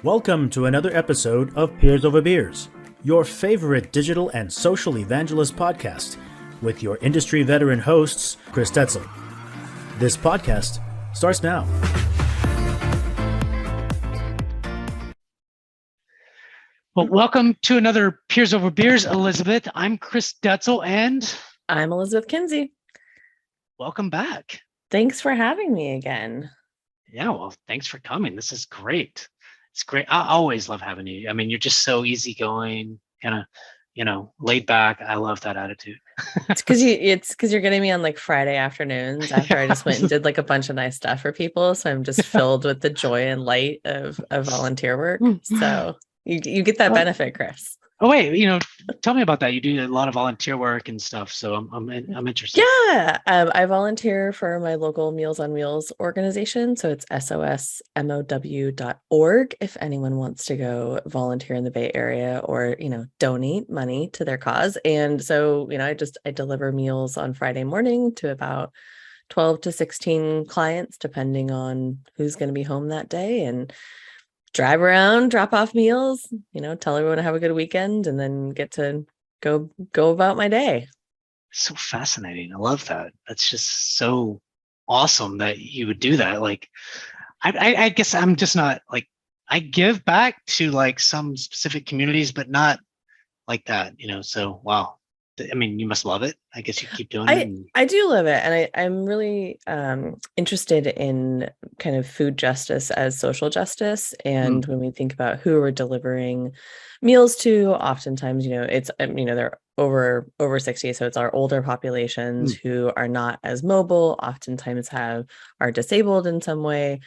Welcome to another episode of Peers Over Beers, your favorite digital and social evangelist podcast, with your industry veteran hosts, Chris Detzel. This podcast starts now. Well, welcome to another Peers Over Beers, Elizabeth. I'm Chris Detzel, and I'm Elizabeth Kinsey. welcome back. Thanks for having me again. Yeah, well, thanks for coming. This is great. It's great. I always love having you. I mean, you're just so easygoing, kind of, laid back. I love that attitude. It's because you're getting me on like Friday afternoons after I just went and did like a bunch of nice stuff for people. So I'm just filled with the joy and light of volunteer work. So you get that benefit, Chris. Oh wait, tell me about that. You do a lot of volunteer work and stuff, so I'm interested. Yeah, I volunteer for my local Meals on Wheels organization. So it's sosmow.org if anyone wants to go volunteer in the Bay Area or, donate money to their cause. And so, I deliver meals on Friday morning to about 12 to 16 clients, depending on who's going to be home that day, and drive around, drop off meals, tell everyone to have a good weekend, and then get to go about my day. So fascinating. I love that. That's just so awesome that you would do that. Like, I guess I'm just not like, I give back to like some specific communities, but not like that, so wow. I mean, you must love it. I guess you keep doing it. I do love it. And I'm really interested in kind of food justice as social justice. And when we think about who we're delivering meals to, oftentimes, it's, they're over 60. So it's our older populations who are not as mobile, oftentimes are disabled in some way.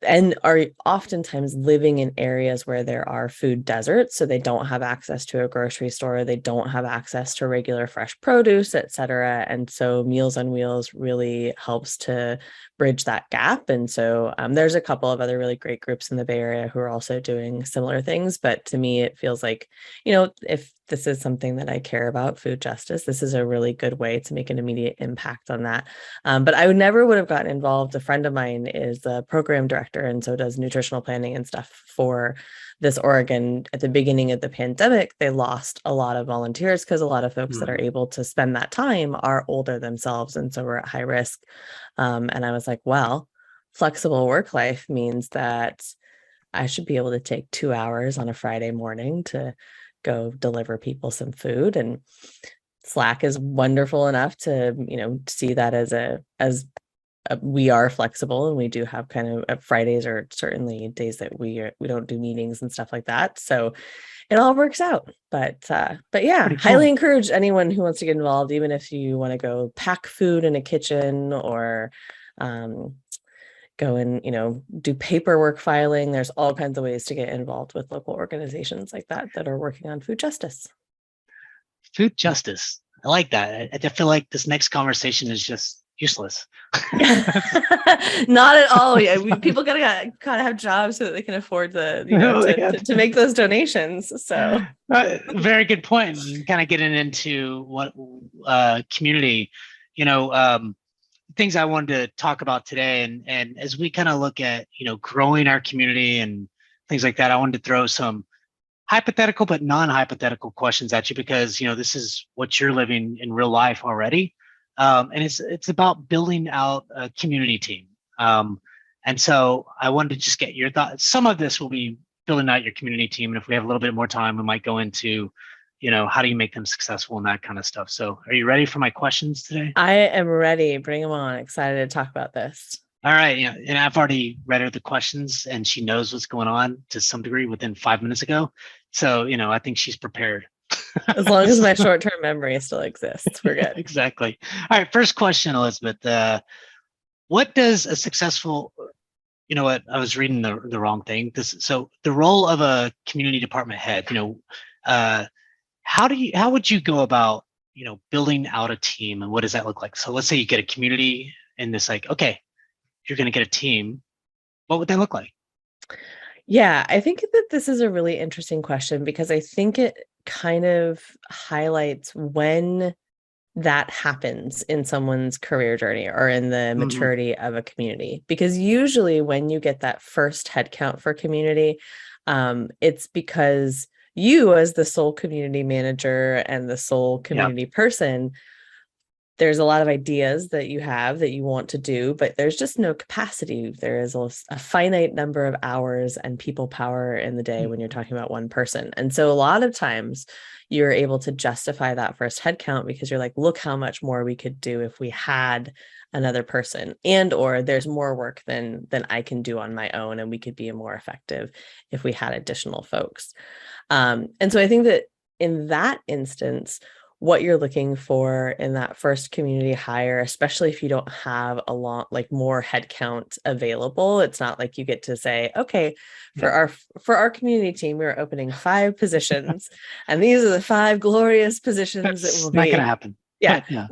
And are oftentimes living in areas where there are food deserts. So they don't have access to a grocery store. They don't have access to regular fresh produce, et cetera. And so Meals on Wheels really helps to bridge that gap. And so there's a couple of other really great groups in the Bay Area who are also doing similar things. But to me, it feels like, if this is something that I care about, food justice, this is a really good way to make an immediate impact on that. But I would have gotten involved. A friend of mine is a program director and so does nutritional planning and stuff for this Oregon. At the beginning of the pandemic, they lost a lot of volunteers because a lot of folks that are able to spend that time are older themselves and so we're at high risk. And I was like, well, flexible work life means that I should be able to take 2 hours on a Friday morning to go deliver people some food. And Slack is wonderful enough to, see that as we are flexible, and we do have kind of Fridays are certainly days that we don't do meetings and stuff like that. So it all works out. But yeah, highly encourage anyone who wants to get involved, even if you want to go pack food in a kitchen or go and, do paperwork filing. There's all kinds of ways to get involved with local organizations like that are working on food justice. Food justice. I like that. I feel like this next conversation is just useless. Not at all. Yeah, people gotta have jobs so that they can afford to make those donations. So very good point. Kind of getting into what community, things I wanted to talk about today, and as we kind of look at growing our community and things like that, I wanted to throw some hypothetical but non-hypothetical questions at you because this is what you're living in real life already, and it's about building out a community team, and so I wanted to just get your thoughts. Some of this will be building out your community team, and if we have a little bit more time, we might go into how do you make them successful and that kind of stuff. So are you ready for my questions today? I am ready. Bring them on. Excited to talk about this. All right. And I've already read her the questions and she knows what's going on to some degree within 5 minutes ago. So, I think she's prepared. As long as my short-term memory still exists, we're good. Exactly. All right. First question, Elizabeth. What does a successful, I was reading the wrong thing. So the role of a community department head, how would you go about, building out a team, and what does that look like? So let's say you get a community and it's like, okay, you're going to get a team. What would that look like? Yeah, I think that this is a really interesting question because I think it kind of highlights when that happens in someone's career journey or in the maturity of a community. Because usually when you get that first headcount for community, it's because you, as the sole community manager and the sole community person, there's a lot of ideas that you have that you want to do, but there's just no capacity. There is a finite number of hours and people power in the day when you're talking about one person. And so a lot of times you're able to justify that first headcount because you're like, look how much more we could do if we had another person, and or there's more work than I can do on my own, and we could be more effective if we had additional folks. And so I think that in that instance, what you're looking for in that first community hire, especially if you don't have a lot, like more headcount available, it's not like you get to say, okay, for our community team, we're opening 5 positions, and these are the 5 glorious positions that will be. Not going to happen. Yeah.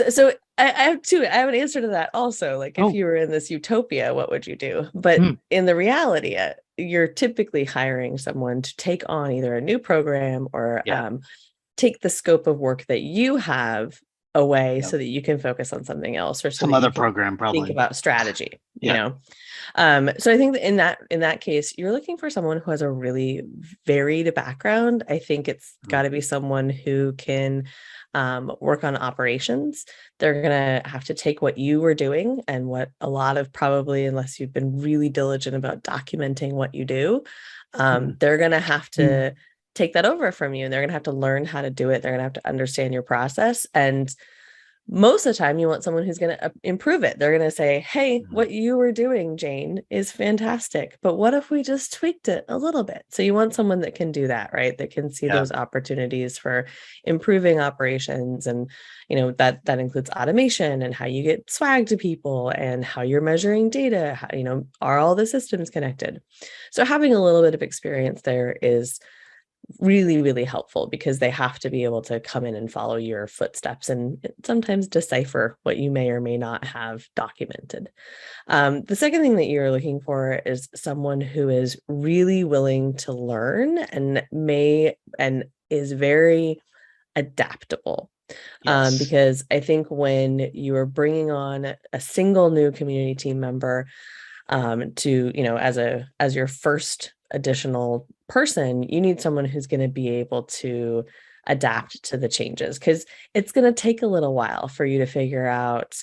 So I have an answer to that also. Like, if you were in this utopia, what would you do? But in the reality, you're typically hiring someone to take on either a new program or take the scope of work that you have away so that you can focus on something else, or some other program, probably think about strategy, you know? So I think that in that case, you're looking for someone who has a really varied background. I think it's got to be someone who can work on operations. They're going to have to take what you were doing and what a lot of, probably, unless you've been really diligent about documenting what you do, they're going to have to take that over from you, and they're going to have to learn how to do it. They're going to have to understand your process. And most of the time you want someone who's going to improve it. They're going to say, hey, what you were doing, Jane, is fantastic, but what if we just tweaked it a little bit? So you want someone that can do that, right? That can see those opportunities for improving operations. And, you know, that includes automation and how you get swag to people and how you're measuring data, how, you know, are all the systems connected? So having a little bit of experience there is really, really helpful, because they have to be able to come in and follow your footsteps and sometimes decipher what you may or may not have documented. The second thing that you're looking for is someone who is really willing to learn and is very adaptable. Because I think when you are bringing on a single new community team member to, you know, as your first additional person, you need someone who's going to be able to adapt to the changes, because it's going to take a little while for you to figure out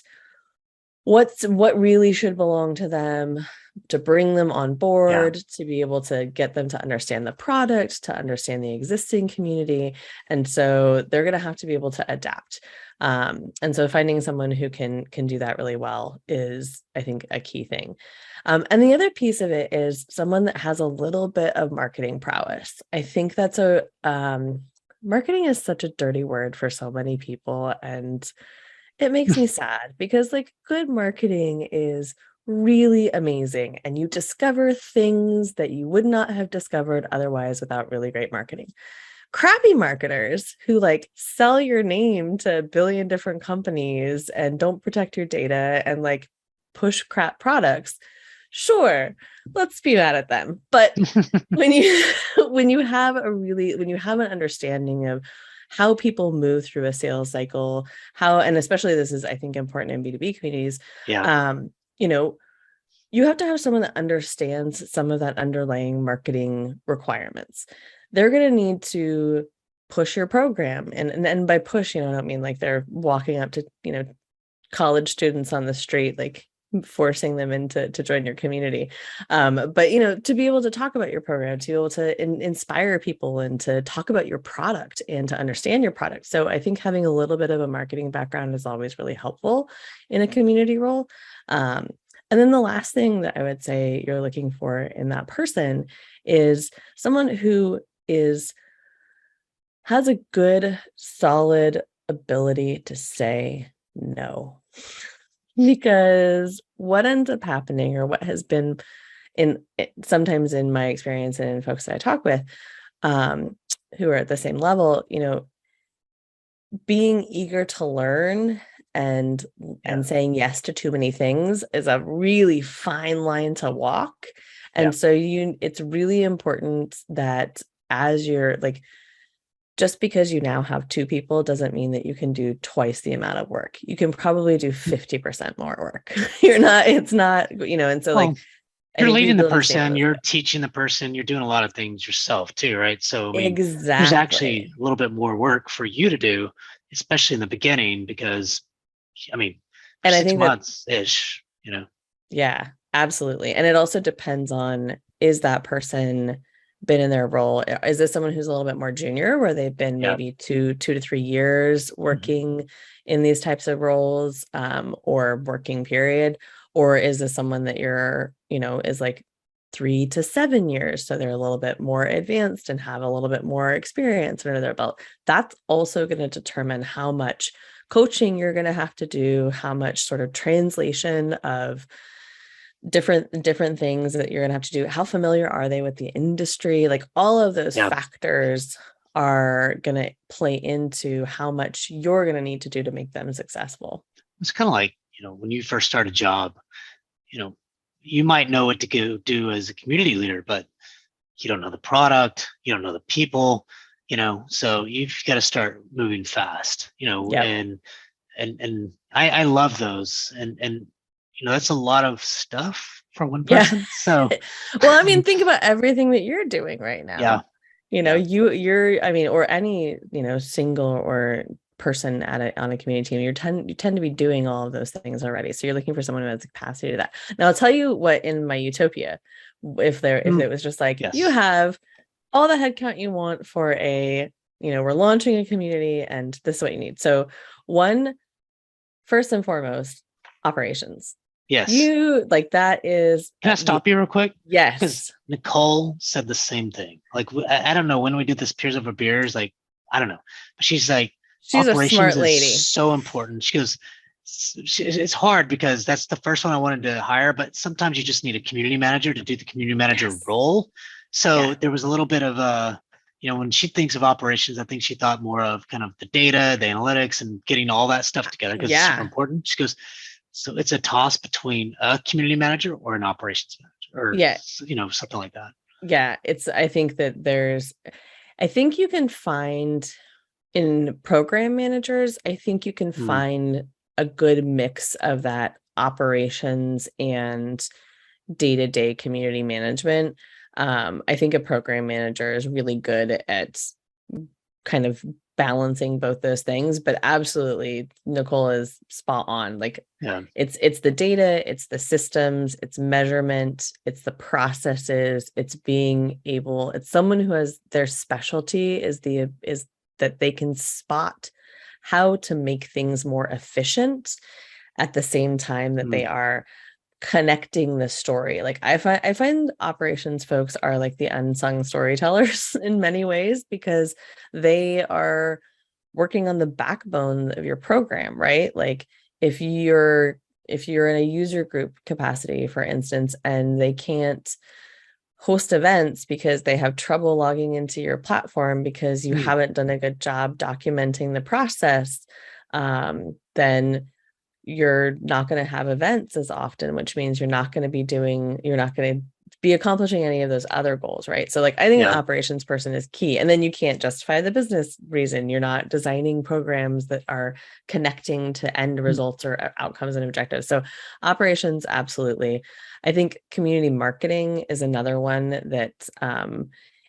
what really should belong to them, to bring them on board, to be able to get them to understand the product, to understand the existing community. And so they're going to have to be able to adapt. And so finding someone who can do that really well is, I think, a key thing. And the other piece of it is someone that has a little bit of marketing prowess. I think that's marketing is such a dirty word for so many people, and it makes me sad, because like, good marketing is really amazing, and you discover things that you would not have discovered otherwise without really great marketing. Crappy marketers who like sell your name to a billion different companies and don't protect your data and like push crap products, sure, let's be mad at them. But when you have an understanding of how people move through a sales cycle, and especially this is, I think, important in B2B communities, you know, you have to have someone that understands some of that underlying marketing requirements. They're going to need to push your program. And by push, you know, I don't mean like they're walking up to, you know, college students on the street, like forcing them to join your community. But, you know, to be able to talk about your program, to be able to inspire people and to talk about your product and to understand your product. So I think having a little bit of a marketing background is always really helpful in a community role. And then the last thing that I would say you're looking for in that person is someone who has a good, solid ability to say no. Because what ends up happening, or what has been sometimes in my experience and in folks that I talk with who are at the same level, you know, being eager to learn and saying yes to too many things is a really fine line to walk. And so it's really important that as you're like, just because you now have 2 people doesn't mean that you can do twice the amount of work. You can probably do 50% more work. It's not, and so like, I you're think leading the people understand person, those you're steps. teaching the person, you're doing a lot of things yourself too, right? So, I mean, there's actually Exactly. a little bit more work for you to do, especially in the beginning, because, I mean, for And I 6 think that, months ish, yeah, absolutely. And it also depends on, is that person been in their role? Is this someone who's a little bit more junior, where they've been Yeah. maybe 2 to 3 years working in these types of roles, or working period? Or is this someone that is like 3 to 7 years? So they're a little bit more advanced and have a little bit more experience under their belt. That's also going to determine how much coaching you're going to have to do, how much sort of translation of different things that you're going to have to do. How familiar are they with the industry? Like, all of those factors are going to play into how much you're going to need to do to make them successful. It's kind of like, when you first start a job, you might know what to go do as a community leader, but you don't know the product, you don't know the people, so you've got to start moving fast, Yep. and I love those. And that's a lot of stuff for one person. So, well, I mean, think about everything that you're doing right now. Yeah. You're, I mean, or any, single or person on a community team, you tend to be doing all of those things already. So you're looking for someone who has the capacity to do that. Now, I'll tell you what, in my utopia, if it was just like, Yes. you have all the headcount you want for we're launching a community and this is what you need. So first and foremost, operations. Yes. That is. Can I stop you real quick? Yes. Because Nicole said the same thing. Like, I don't know when we do this Peers Over Beers, like, I don't know, but she's like, she's a smart lady. Is so important. She goes, it's hard because that's the first one I wanted to hire, but sometimes you just need a community manager to do the community manager role. So there was a little bit of when she thinks of operations, I think she thought more of kind of the data, the analytics, and getting all that stuff together because it's super important. She goes, so it's a toss between a community manager or an operations manager, or something like that. Yeah, I think you can find in program managers, I think you can find a good mix of that operations and day-to-day community management. I think a program manager is really good at kind of balancing both those things, but absolutely Nicole is spot on. Like, it's the data, it's the systems, it's measurement, it's the processes, it's someone who has their specialty is that they can spot how to make things more efficient at the same time that they are connecting the story. Like, I find operations folks are like the unsung storytellers in many ways, because they are working on the backbone of your program, right? Like, if you're in a user group capacity, for instance, and they can't host events because they have trouble logging into your platform because you haven't done a good job documenting the process, then you're not going to have events as often, which means you're not going to be accomplishing any of those other goals, right? So, like, I think an operations person is key. And then you can't justify the business reason. You're not designing programs that are connecting to end results or outcomes and objectives. So operations, absolutely. I think community marketing is another one that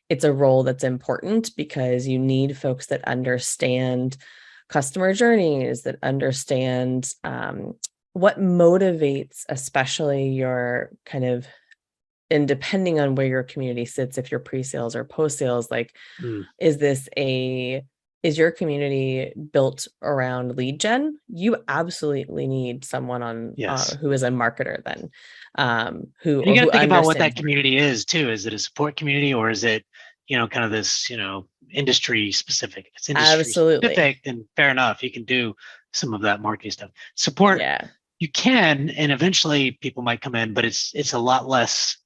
it's a role that's important, because you need folks that understand customer journeys, that understand what motivates, especially your kind of, and depending on where your community sits, if you're pre-sales or post-sales, like, is your community built around lead gen? You absolutely need someone who is a marketer then. You got to think about what that community is too. Is it a support community, or is it, kind of this, industry specific? If it's industry specific, then fair enough. You can do some of that marketing stuff. Support, you can, and eventually people might come in, but it's a lot less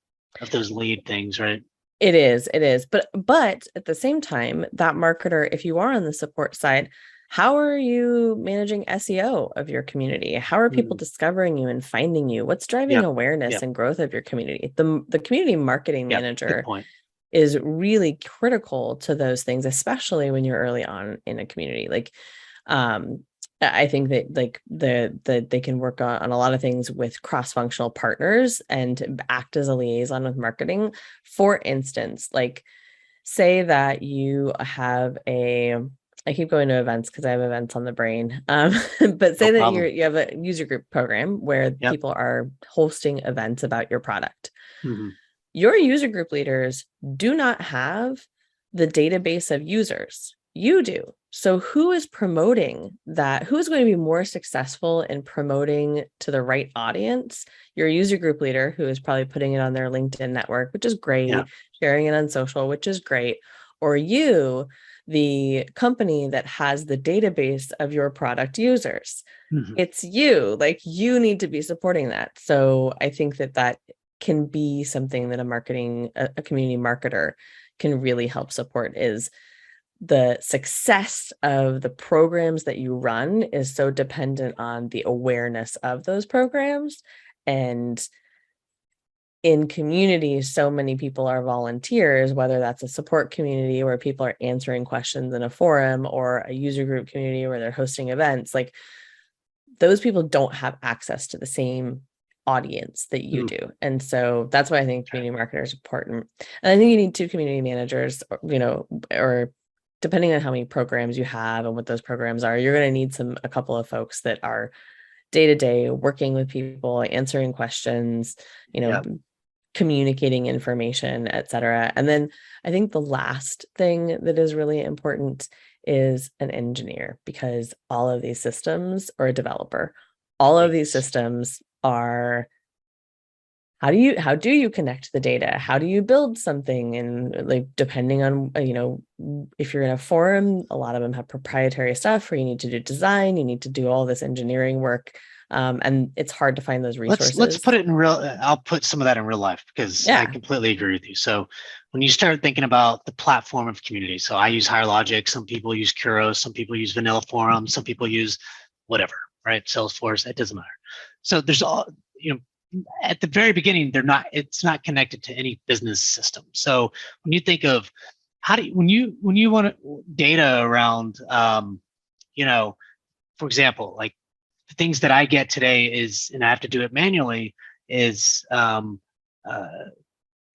of those lead things, right? It is. But at the same time, that marketer, if you are on the support side, how are you managing SEO of your community? How are people discovering you and finding you? What's driving awareness and growth of your community? The community marketing manager is really critical to those things, especially when you're early on in a community. Like, I think that like they can work on a lot of things with cross-functional partners and act as a liaison with marketing. For instance, like say that you have I keep going to events because I have events on the brain. But say that you have a user group program where people are hosting events about your product. Mm-hmm. Your user group leaders do not have the database of users. You do. So who is promoting that? Who is going to be more successful in promoting to the right audience? Your user group leader, who is probably putting it on their LinkedIn network, which is great, sharing it on social, which is great, or you, the company that has the database of your product users. Mm-hmm. It's you, like you need to be supporting that. So I think that can be something that a community marketer can really help support. Is the success of the programs that you run is so dependent on the awareness of those programs. And in communities, so many people are volunteers, whether that's a support community where people are answering questions in a forum, or a user group community where they're hosting events. Like those people don't have access to the same audience that you do. And so that's why I think community marketers are important. And I think you need 2 community managers, or depending on how many programs you have and what those programs are, you're going to need a couple of folks that are day-to-day working with people, answering questions, communicating information, et cetera. And then I think the last thing that is really important is an engineer, because all of these systems, or a developer, all of these systems are, how do you connect the data? How do you build something? And like, depending on, if you're in a forum, a lot of them have proprietary stuff where you need to do design, you need to do all this engineering work. And it's hard to find those resources. Let's put it in I'll put some of that in real life, because I completely agree with you. So when you start thinking about the platform of community, so I use HireLogic, some people use Kuros, some people use Vanilla Forum, some people use whatever, right? Salesforce, it doesn't matter. So there's all, at the very beginning, it's not connected to any business system. So when you think of when you want data around, for example, like the things that I get today is, and I have to do it manually, is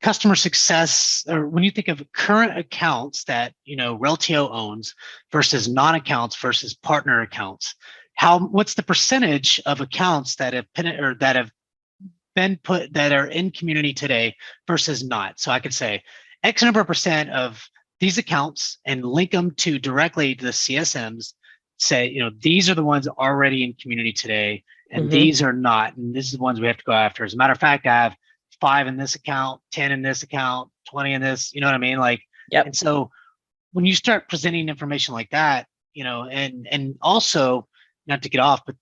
customer success, or when you think of current accounts that, Reltio owns versus non-accounts versus partner accounts, what's the percentage of accounts that have been put, that are in community today versus not? So I could say X number of percent of these accounts and link them directly to the CSMs, say, these are the ones already in community today, and these are not, and this is the ones we have to go after. As a matter of fact, I have 5 in this account, 10 in this account, 20 in this, you know what I mean? Like, and so when you start presenting information like that, and also, not to get off, but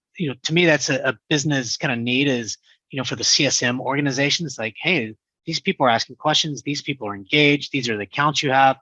to me, that's a business kind of need, is, for the CSM organization. It's like, hey, these people are asking questions, these people are engaged, these are the accounts you have,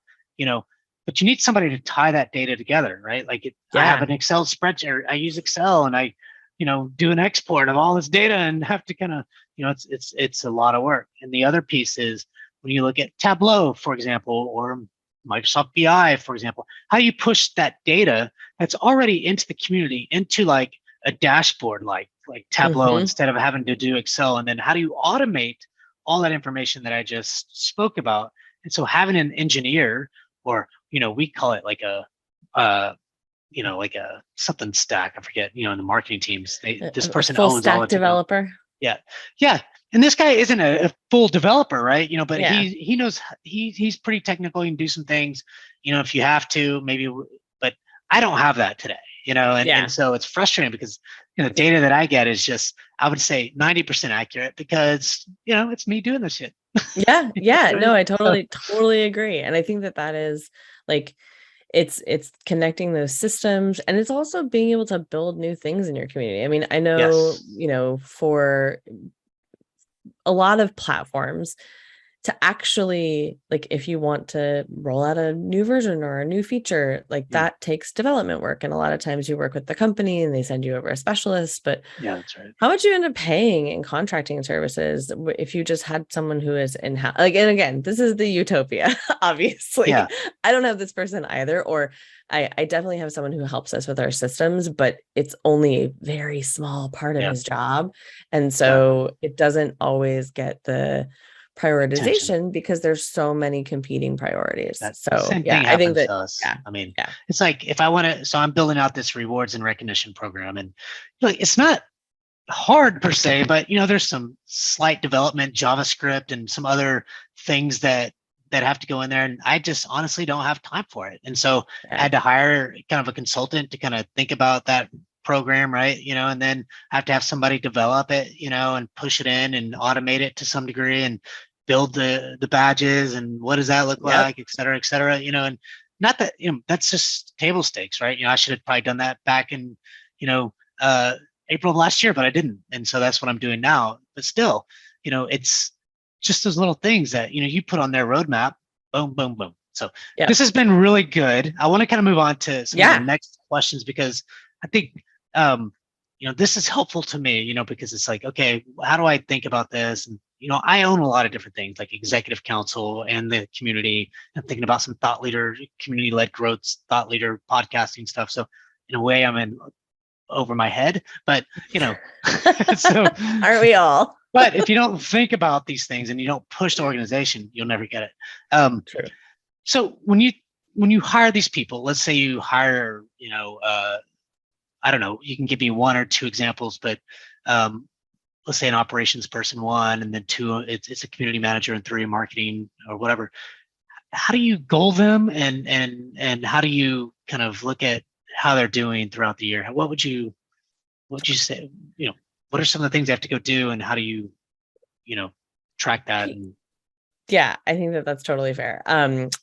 but you need somebody to tie that data together, right? Like I have an Excel spreadsheet, I use Excel, and I, do an export of all this data, and have to kind of, it's a lot of work. And the other piece is when you look at Tableau, for example, or Microsoft BI, for example, how do you push that data that's already into the community into like a dashboard, like Tableau, instead of having to do Excel? And then how do you automate all that information that I just spoke about? And so having an engineer, or, we call it like a, like a something stack, I forget, in the marketing teams, this person owns all the developer. Yeah. And this guy isn't a full developer, right? But he knows, he's pretty technical. He can do some things, if you have to, maybe, but I don't have that today, and so it's frustrating, because, the data that I get is just, I would say 90% accurate, because, it's me doing this shit. Yeah. No, I totally agree. And I think that is like, it's connecting those systems, and it's also being able to build new things in your community. I mean, I know, for a lot of platforms, to actually, like, if you want to roll out a new version or a new feature, like that takes development work. And a lot of times you work with the company and they send you over a specialist, but Yeah, that's right. how much you end up paying in contracting services if you just had someone who is in-house? Like, and again, this is the utopia, obviously. Yeah. I don't have this person either, or I definitely have someone who helps us with our systems, but it's only a very small part of his job. And so it doesn't always get the prioritization because there's so many competing priorities. So same yeah, thing I think happens that, to us. yeah, I mean, yeah, it's like if I want to, so I'm building out this rewards and recognition program, and like it's not hard per se, but there's some slight development, JavaScript, and some other things that have to go in there, and I just honestly don't have time for it. And so I had to hire kind of a consultant to kind of think about that program, right? And then I have to have somebody develop it, and push it in and automate it to some degree and build the badges and what does that look like, et cetera, and not that, that's just table stakes, right? I should have probably done that back in, April of last year, but I didn't. And so that's what I'm doing now. But still, it's just those little things that, you put on their roadmap, boom, boom, boom. So this has been really good. I want to kind of move on to some of the next questions because I think, this is helpful to me, because it's like, okay, how do I think about this? And, I own a lot of different things like executive council and the community. I'm thinking about some thought leader, community-led growth, thought leader podcasting stuff. So in a way, I'm in over my head, but so aren't we all? But if you don't think about these things and you don't push the organization, you'll never get it. True. So when you hire these people, let's say you hire, I don't know, you can give me one or two examples, but let's say an operations person, one, and then two, it's a community manager, and three, marketing or whatever. How do you goal them, and how do you kind of look at how they're doing throughout the year? What would you say? What are some of the things they have to go do, and how do you, track that? Yeah, I think that that's totally fair.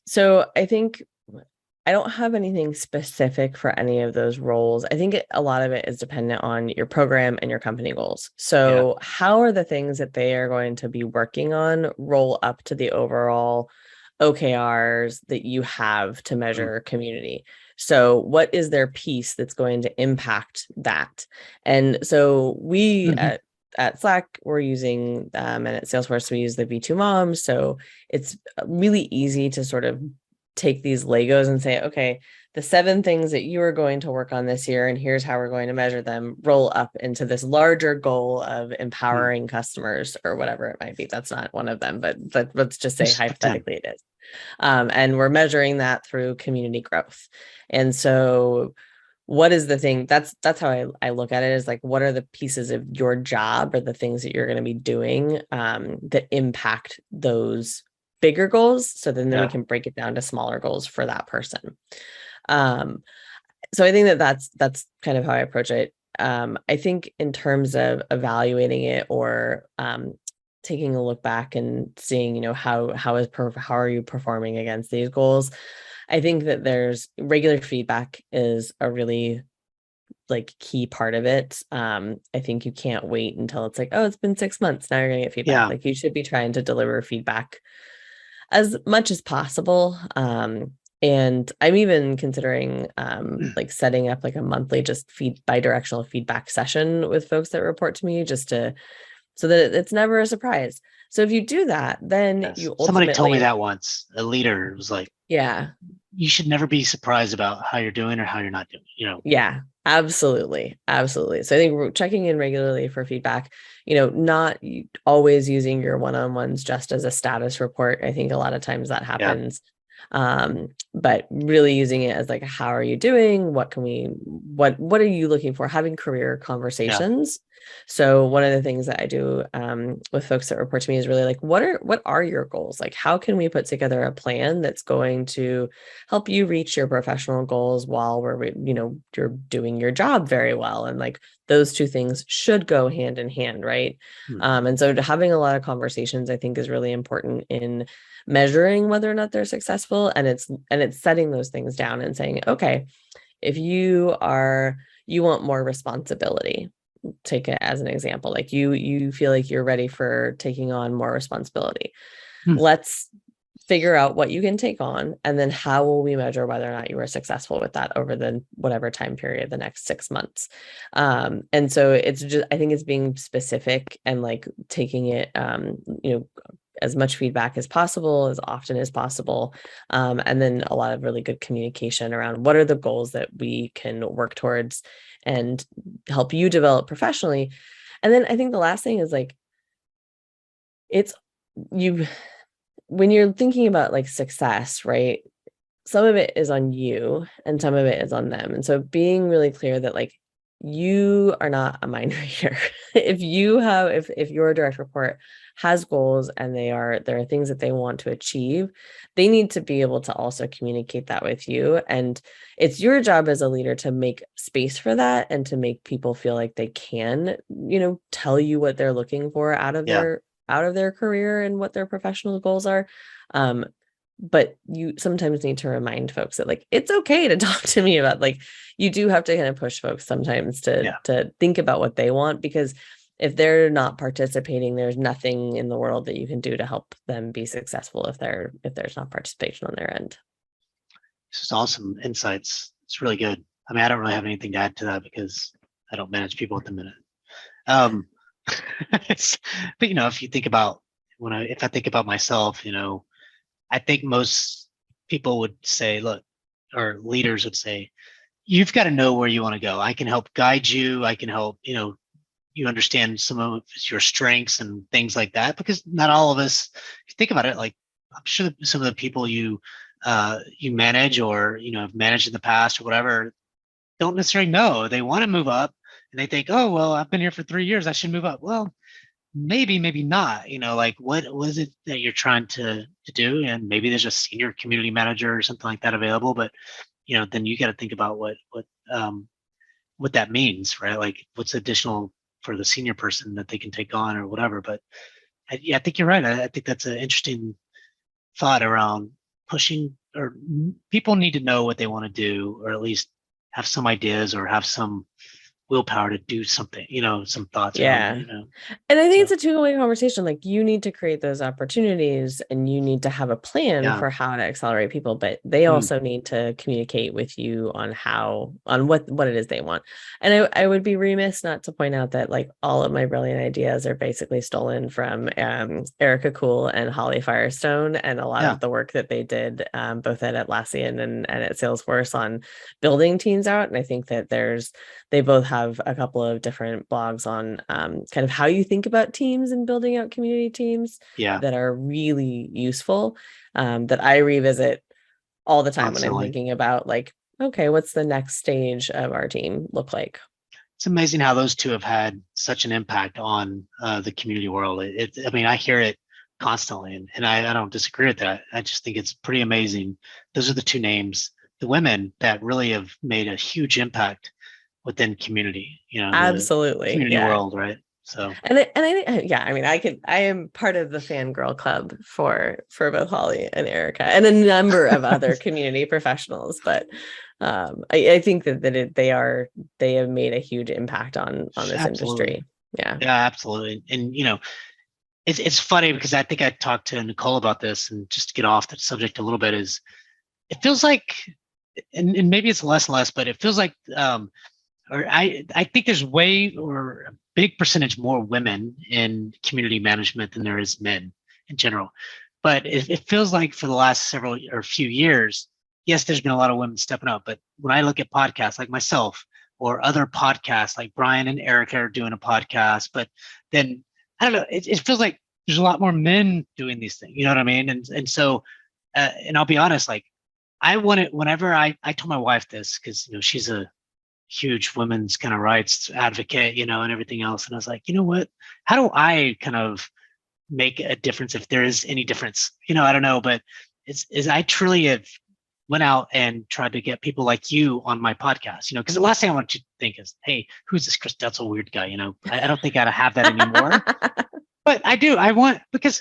So I think I don't have anything specific for any of those roles. I think a lot of it is dependent on your program and your company goals. So how are the things that they are going to be working on roll up to the overall OKRs that you have to measure community? So what is their piece that's going to impact that? And so we at Slack, we're using, and at Salesforce, we use the V2 Mom. So it's really easy to sort of take these Legos and say, okay, the 7 things that you are going to work on this year, and here's how we're going to measure them, roll up into this larger goal of empowering customers or whatever it might be. That's not one of them, but let's just say hypothetically it is. And we're measuring that through community growth. And so what is the thing that's how I look at it, is like, what are the pieces of your job or the things that you're going to be doing that impact those bigger goals, so then we can break it down to smaller goals for that person. So I think that's kind of how I approach it. I think in terms of evaluating it or taking a look back and seeing, how are you performing against these goals? I think that there's regular feedback is a really key part of it. I think you can't wait until it's like, oh, it's been 6 months, now you're gonna get feedback. Like, you should be trying to deliver feedback as much as possible. And I'm even considering setting up a monthly just bi-directional feedback session with folks that report to me, just so that it's never a surprise. So if you do that, then you ultimately... Somebody told me that once. A leader was like, you should never be surprised about how you're doing or how you're not doing, Yeah, absolutely. Absolutely. So I think we're checking in regularly for feedback, not always using your one-on-ones just as a status report. I think a lot of times that happens. But really using it as how are you doing? What are you looking for? Having career conversations. So one of the things that I do with folks that report to me is really what are your goals? How can we put together a plan that's going to help you reach your professional goals while you're doing your job very well? And those two things should go hand in hand, right? And so having a lot of conversations, I think, is really important in measuring whether or not they're successful. And it's setting those things down and saying, okay, if you want more responsibility, take it as an example, you feel like you're ready for taking on more responsibility. Hmm. Let's figure out what you can take on, and then how will we measure whether or not you were successful with that over the whatever time period, the next 6 months. And so it's just, I think it's being specific and like taking it, as much feedback as possible, as often as possible. And then a lot of really good communication around what are the goals that we can work towards and help you develop professionally. And then I think the last thing is like, it's you when you're thinking about like success, right? Some of it is on you and some of it is on them. And so being really clear that like you are not a mind reader. If your direct report has goals and there are things that they want to achieve, they need to be able to also communicate that with you. And it's your job as a leader to make space for that and to make people feel like they can, tell you what they're looking for out of Yeah. their career and what their professional goals are. But you sometimes need to remind folks that like it's okay to talk to me about, like, you do have to kind of push folks sometimes to think about what they want, because if they're not participating, there's nothing in the world that you can do to help them be successful if there's not participation on their end. This is awesome insights. It's really good. I mean, I don't really have anything to add to that because I don't manage people at the minute. But if you think about if I think about myself, I think most people would say, look, or leaders would say, you've got to know where you want to go. I can help guide you. I can help, you understand some of your strengths and things like that, because not all of us, if you think about it, like I'm sure some of the people you manage or, have managed in the past or whatever, don't necessarily know. They want to move up and they think, oh, well, I've been here for 3 years, I should move up. Well, maybe not, like what was it that you're trying to do? And maybe there's a senior community manager or something like that available, but then you got to think about what that means, right? Like what's additional for the senior person that they can take on or whatever. But I think you're right. I think that's an interesting thought around pushing, or people need to know what they want to do, or at least have some ideas or have some willpower to do something, some thoughts around it, And I think it's a two-way conversation. Like, you need to create those opportunities and you need to have a plan for how to accelerate people, but they also need to communicate with you on what it is they want. And I would be remiss not to point out that like all of my brilliant ideas are basically stolen from Erica Cool and Holly Firestone, and a lot of the work that they did both at Atlassian and at Salesforce on building teams out. And I think that they both have a couple of different blogs on kind of how you think about teams and building out community teams that are really useful, that I revisit all the time when I'm thinking about like, okay, what's the next stage of our team look like? It's amazing how those two have had such an impact on the community world. I mean, I hear it constantly, and I don't disagree with that. I just think it's pretty amazing. Those are the two names, the women that really have made a huge impact within community, absolutely, community world, right? So, and I mean, I am part of the fangirl club for both Holly and Erica and a number of other community professionals, but I think that they have made a huge impact on this industry. Yeah, absolutely. And it's funny because I think I talked to Nicole about this, and just to get off the subject a little bit, is it feels like, and maybe it's less and less, but it feels like or I think there's a big percentage more women in community management than there is men in general. But it feels like for the last few years, yes, there's been a lot of women stepping up. But when I look at podcasts like myself or other podcasts, like Brian and Erica are doing a podcast, but then I don't know, it feels like there's a lot more men doing these things. You know what I mean? And so, and I'll be honest, like whenever I told my wife this, because she's a huge women's kind of rights advocate, and everything else. And I was like, you know what? How do I kind of make a difference, if there is any difference? I don't know, but I truly have went out and tried to get people like you on my podcast, because the last thing I want you to think is, hey, who's this Chris Detzel weird guy? I don't think I have that anymore. But I do. I want, because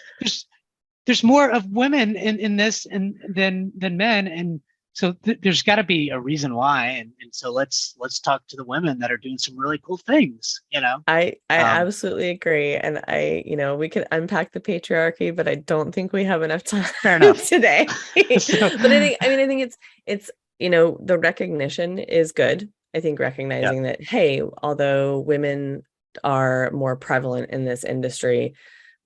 there's more of women in this than men. And So there's got to be a reason why, and so let's talk to the women that are doing some really cool things. I absolutely agree. And we could unpack the patriarchy, but I don't think we have enough time Fair enough. today. So, But I think it's the recognition is good. I think recognizing that, hey, although women are more prevalent in this industry,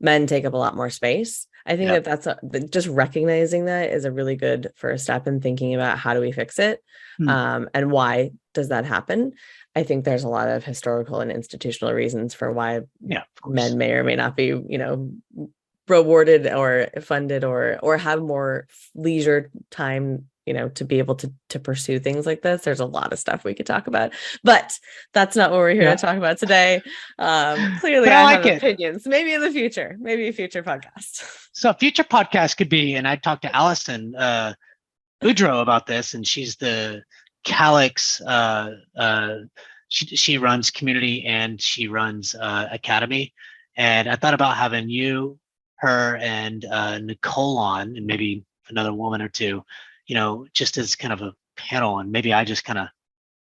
men take up a lot more space. I think that's just recognizing that is a really good first step in thinking about how do we fix it, and why does that happen. I think there's a lot of historical and institutional reasons for why men may or may not be, rewarded or funded or have more leisure time, to be able to pursue things like this. There's a lot of stuff we could talk about, but that's not what we're here to talk about today. Clearly, I have opinions. Maybe in the future, maybe a future podcast. So a future podcast could be, and I talked to Allison Udro about this, and she's the Calix. She runs community and she runs academy, and I thought about having you, her, and Nicole on, and maybe another woman or two, just as kind of a panel, and maybe I just kind of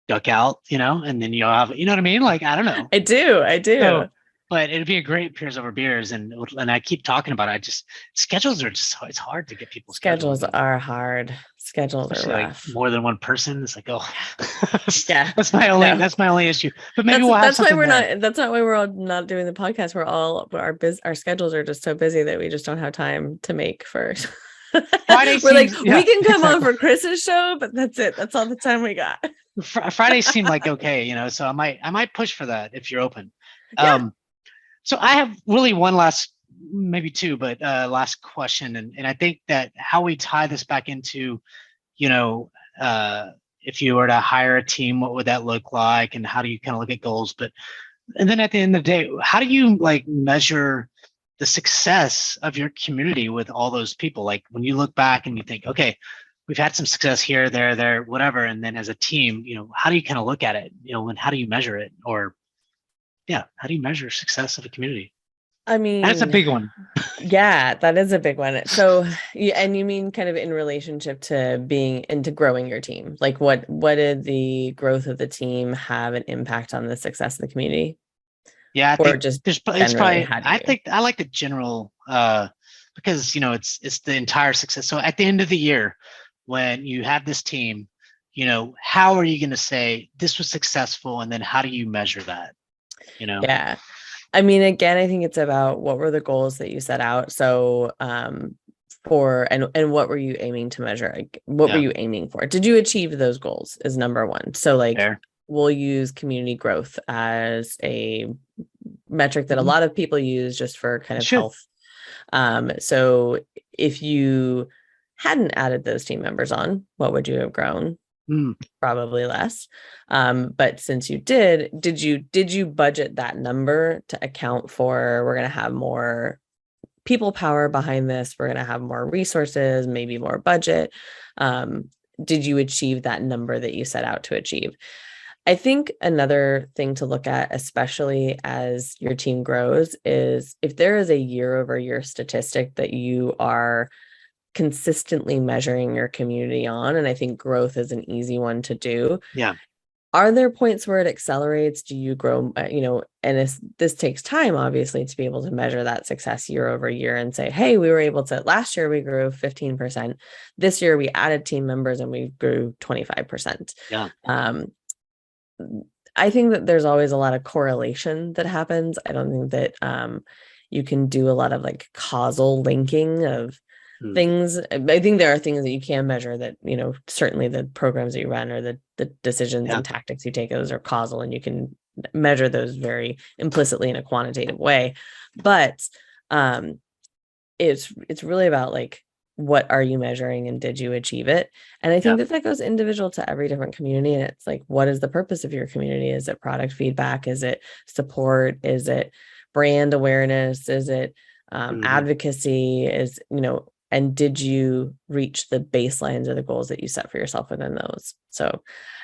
duck out, and then you'll have, you know what I mean? Like, I don't know. I do. So, but it'd be a great Peers Over Beers, and I keep talking about it. Schedules are just, it's hard to get people. Schedules are hard. Schedules are rough. Like more than one person. It's like, oh, yeah. That's my only issue. But maybe we'll have something. That's not why we're all not doing the podcast. Our schedules are just so busy that we just don't have time to make for. We're like, we can come on for Chris's show, but that's it. That's all the time we got. Fridays seem like okay, so I might push for that if you're open. Yeah. So I have really one last, maybe two, but last question, and I think that how we tie this back into, if you were to hire a team, what would that look like, and how do you kind of look at goals? And then at the end of the day, how do you measure the success of your community with all those people? Like when you look back and you think, okay, we've had some success here, there, whatever, and then as a team, how do you kind of look at it, and how do you measure it, or how do you measure success of a community? I mean, that's a big one. Yeah, that is a big one. So, and you mean kind of in relationship to growing your team? Like what did the growth of the team have an impact on the success of the community? Yeah, I think it's probably, I think I like the general, because, it's the entire success. So at the end of the year, when you have this team, how are you going to say this was successful? And then how do you measure that? Yeah. I mean, again, I think it's about what were the goals that you set out. So, and what were you aiming to measure? Like, what were you aiming for? Did you achieve those goals is number one. So we'll use community growth as a metric that a lot of people use just for kind of health. So if you hadn't added those team members on, what would you have grown? Probably less. But since you did you budget that number to account for, we're going to have more people power behind this, we're going to have more resources, maybe more budget? Did you achieve that number that you set out to achieve? I think another thing to look at, especially as your team grows, is if there is a year-over-year statistic that you are consistently measuring your community on, and I think growth is an easy one to do. Yeah. Are there points where it accelerates? Do you grow, and this takes time, obviously, to be able to measure that success year over year and say, hey, we were able to, last year we grew 15%. This year we added team members and we grew 25%. Yeah. I think that there's always a lot of correlation that happens. I don't think that you can do a lot of causal linking of things. I think there are things that you can measure that, certainly the programs that you run or the decisions and tactics you take, those are causal and you can measure those very implicitly in a quantitative way. But it's really about what are you measuring and did you achieve it? And I think that goes individual to every different community. And it's what is the purpose of your community? Is it product feedback? Is it support? Is it brand awareness? Is it advocacy? And did you reach the baselines or the goals that you set for yourself within those? So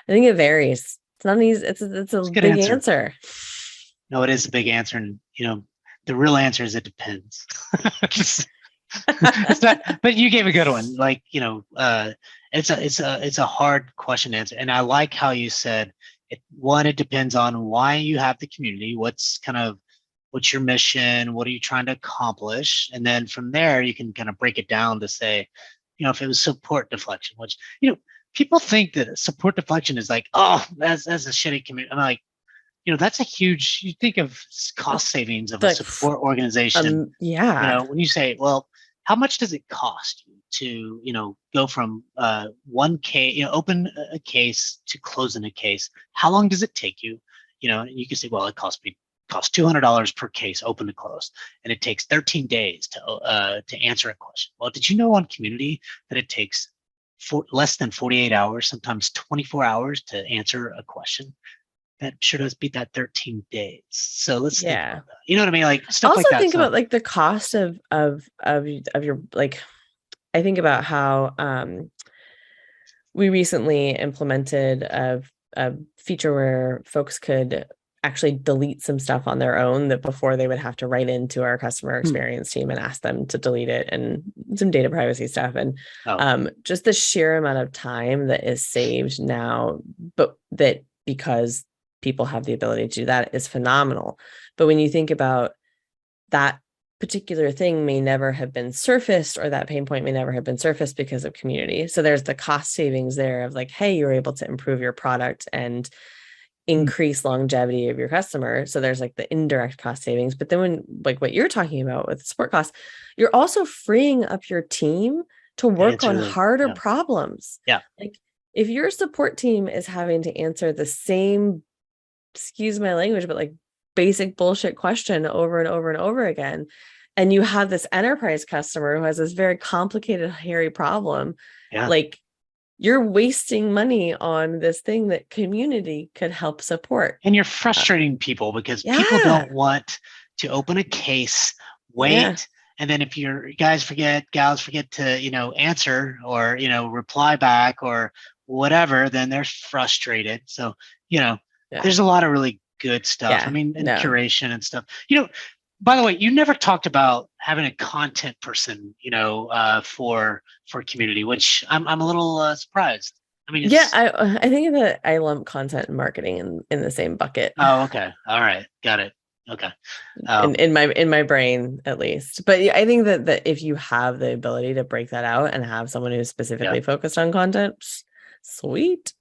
I think it varies. It's not easy. It's a big answer. No, it is a big answer. And, the real answer is it depends. It's not, but you gave a good one. Like, it's a hard question to answer. And I like how you said it depends on why you have the community, what's your mission, what are you trying to accomplish? And then from there, you can kind of break it down to say, if it was support deflection, which, people think that support deflection is like, oh, that's a shitty community. I'm like, that's a huge, you think of cost savings of a support organization. Yeah. When you say, well, how much does it cost you to, go from one case, open a case to closing a case? How long does it take you? And you can say, well, it costs $200 per case, open to close, and it takes 13 days to answer a question. Well, did you know on Community that it takes less than 48 hours, sometimes 24 hours to answer a question? That sure does beat that 13 days. So let's think about that. You know what I mean? Like stuff also like that. Think about like the cost of your, like, I think about how we recently implemented a feature where folks could actually delete some stuff on their own that before they would have to write into our customer experience team and ask them to delete it, and some data privacy stuff. And just the sheer amount of time that is saved now, but that because people have the ability to do that is phenomenal. But when you think about that particular thing may never have been surfaced, or that pain point may never have been surfaced because of Community. So there's the cost savings there of like, hey, you're able to improve your product and increase longevity of your customer. So there's like the indirect cost savings. But then when, like what you're talking about with support costs, you're also freeing up your team to work on harder problems. Yeah. Like if your support team is having to answer the same, excuse my language, but like basic bullshit question over and over and over again, and you have this enterprise customer who has this very complicated, hairy problem, like you're wasting money on this thing that Community could help support. And you're frustrating people because people don't want to open a case, wait, and then if your gals forget to, answer or, reply back or whatever, then they're frustrated. So, there's a lot of really good stuff. I mean, and curation and stuff. By the way, you never talked about having a content person, for Community, which I'm a little surprised. I mean, I think that I lump content and marketing in the same bucket. Oh, okay, all right, got it. Okay, in my brain at least. But I think that if you have the ability to break that out and have someone who's specifically focused on content, sweet.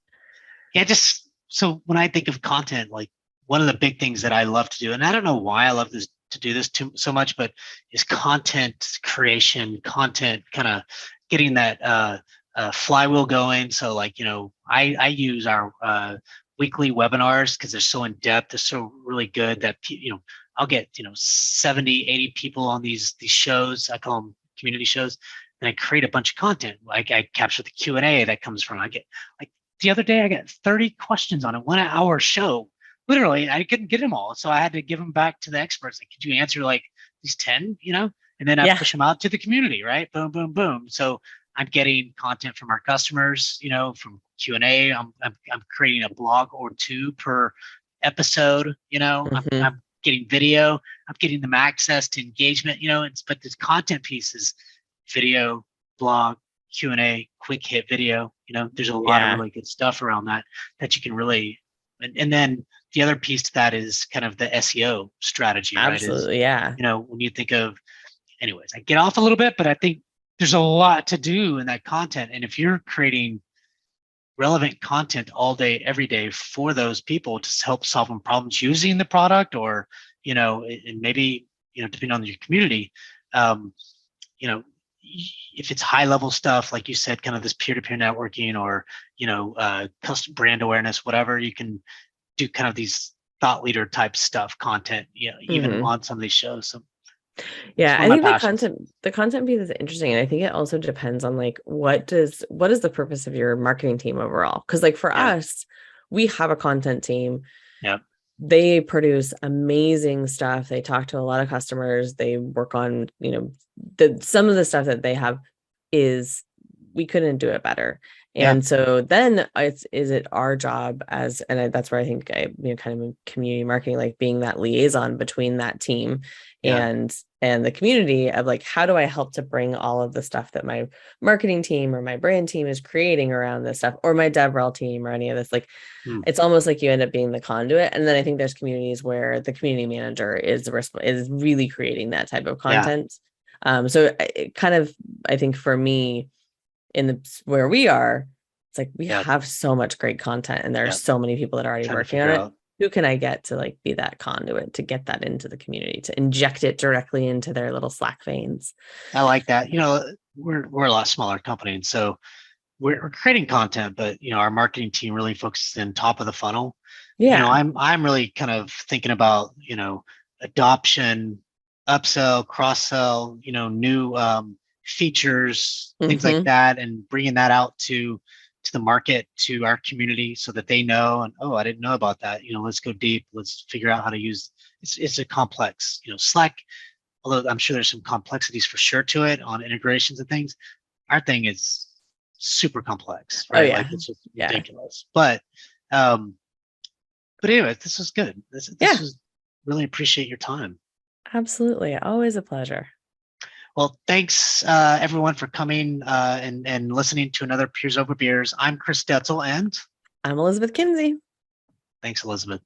Yeah, just so when I think of content, like one of the big things that I love to do, and I don't know why I love to do this so much, but is content creation, content kind of getting that flywheel going. So like, I use our weekly webinars because they're so in depth, they're so really good that, I'll get, 70, 80 people on these shows. I call them community shows. And I create a bunch of content. Like I capture the Q&A that comes from, I get like the other day, I got 30 questions on a 1 hour show. Literally, I couldn't get them all. So I had to give them back to the experts. Like, could you answer like these 10, and then I push them out to the community, right? Boom, boom, boom. So I'm getting content from our customers, from Q&A. I'm creating a blog or two per episode, I'm getting video. I'm getting them access to engagement, but this content piece is video, blog, Q&A, quick hit video. There's a lot of really good stuff around that you can really, and then the other piece to that is kind of the SEO strategy, Absolutely, right? When you think of, anyways, I get off a little bit, but I think there's a lot to do in that content. And if you're creating relevant content all day, every day for those people to help solve them problems using the product, or, and maybe, depending on your community, if it's high level stuff, like you said, kind of this peer-to-peer networking or, custom brand awareness, whatever, you can do kind of these thought leader type stuff, content, even on some of these shows. So I think the content piece is interesting. And I think it also depends on like, what is the purpose of your marketing team overall? Because like for us, we have a content team. They produce amazing stuff. They talk to a lot of customers. They work on, some of the stuff that they have is, we couldn't do it better. Yeah. And so then is it our job that's where I think kind of in community marketing, like being that liaison between that team and the community of like, how do I help to bring all of the stuff that my marketing team or my brand team is creating around this stuff, or my DevRel team or any of this, like, it's almost like you end up being the conduit. And then I think there's communities where the community manager is really creating that type of content. So it kind of, I think for me, where we are, it's like we have so much great content, and there are so many people that are already working on it. Who can I get to like be that conduit to get that into the community, to inject it directly into their little Slack veins? I like that. We're a lot smaller company, and so we're creating content, but our marketing team really focuses in top of the funnel. I'm really kind of thinking about adoption, upsell, cross sell, new features, things like that, and bringing that out to the market, to our community, so that they know, and I didn't know about that. Let's go deep. Let's figure out how to use. It's a complex, Slack. Although I'm sure there's some complexities for sure to it on integrations and things. Our thing is super complex, right? Like it's just ridiculous. But anyway, this was good. This was really appreciate your time. Absolutely, always a pleasure. Well, thanks everyone for coming and listening to another Peers Over Beers. I'm Chris Detzel, and I'm Elizabeth Kinsey. Thanks, Elizabeth.